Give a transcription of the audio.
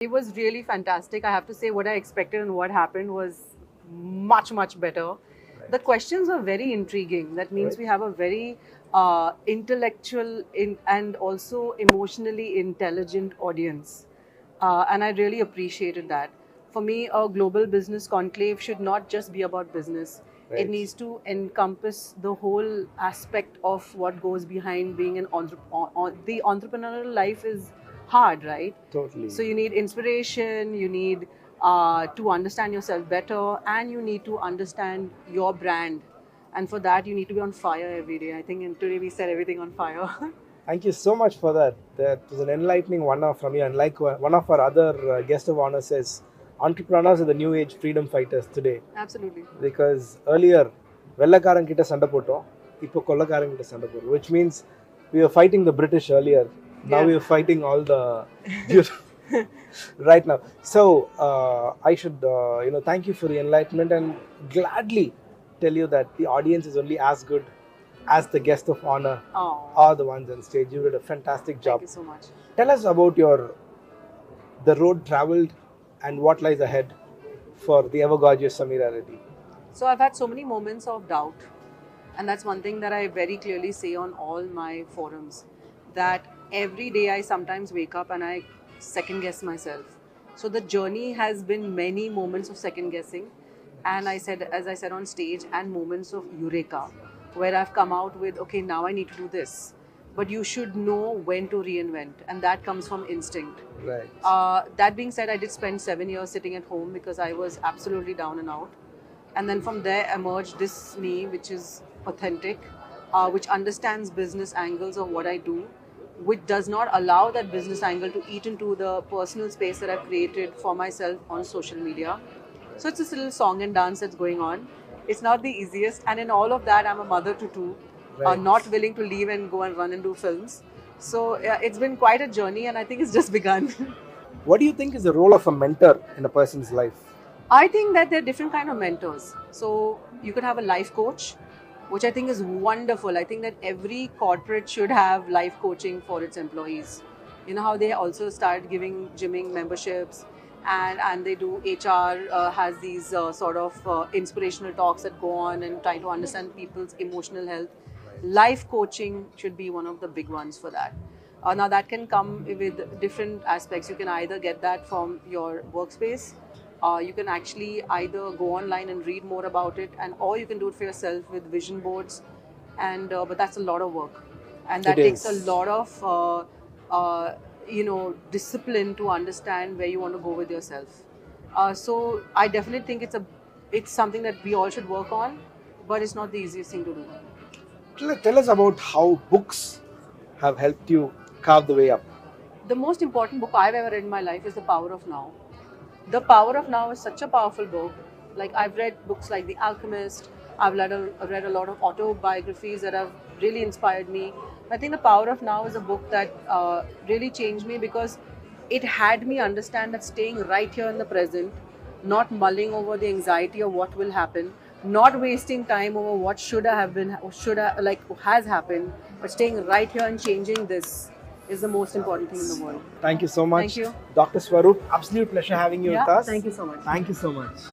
It was really fantastic. I have to say, what I expected and what happened was much, much better. Right. The questions were very intriguing. That means Right. we have a very intellectual and also emotionally intelligent audience. And I really appreciated that. For me, a global business conclave should not just be about business. It Right. needs to encompass the whole aspect of what goes behind being an entrepreneur. The entrepreneurial life is hard, right? Totally. So you need inspiration, you need to understand yourself better, and you need to understand your brand. And for that, you need to be on fire every day. I think today we set everything on fire. Thank you so much for that. That was an enlightening one from you. And like one of our other guest of honor says, entrepreneurs are the new age freedom fighters today. Absolutely. Because earlier, வெள்ளக்காரன் கிட்ட சண்டை போட்டோம் இப்போ கொள்ளக்காரன் கிட்ட சண்டை போடுறோம், which means we were fighting the British earlier. Now Yeah. we are fighting all the right now. So I should thank you for the enlightenment and gladly tell you that the audience is only as good as the guest of honor Oh, are the ones on stage. You did a fantastic job. thank you so much. Tell us about the road traveled and what lies ahead for the ever gorgeous Sameera Reddy. So I've had so many moments of doubt, and that's one thing that I very clearly say on all my forums, that every day I sometimes wake up and I second guess myself. So the journey has been many moments of second guessing, and as I said on stage, and moments of eureka, where I've come out with, okay, now I need to do this. But you should know when to reinvent, and that comes from instinct. Right. That being said, I did spend 7 years sitting at home because I was absolutely down and out. And then from there emerged this me, which is authentic, which understands business angles of what I do, which does not allow that business angle to eat into the personal space that I've created for myself on social media. So it's this little song and dance that's going on. It's not the easiest, and in all of that, I'm a mother to two, Right. not willing to leave and go and run and do films. So it's been quite a journey, and I think it's just begun. What do you think is the role of a mentor in a person's life? I think that there are different kind of mentors. So you could have a life coach, which I think is wonderful. I think that every corporate should have life coaching for its employees. You know how they also start giving gymming memberships, and they do HR has these sort of inspirational talks that go on and try to understand people's emotional health. Life coaching should be one of the big ones for that. Now that can come with different aspects. You can either get that from your workspace. You can actually either go online and read more about it, or you can do it for yourself with vision boards. And but that's a lot of work, and that It takes is. a lot of discipline to understand where you want to go with yourself. So I definitely think it's something that we all should work on, but it's not the easiest thing to do. Tell us about how books have helped you carve the way up. The most important book I've ever read in my life is The Power of Now. The Power of Now is such a powerful book. Like, I've read books like The Alchemist. I've read a lot of autobiographies that have really inspired me. I think The Power of Now is a book that really changed me because it had me understand that staying right here in the present, not mulling over the anxiety of what will happen, not wasting time over what has happened, but staying right here and changing this is the most important thing in the world. Thank you so much. Thank you. Dr. Swaroop, absolute pleasure having you Yeah, with us. thank you so much. Thank you so much.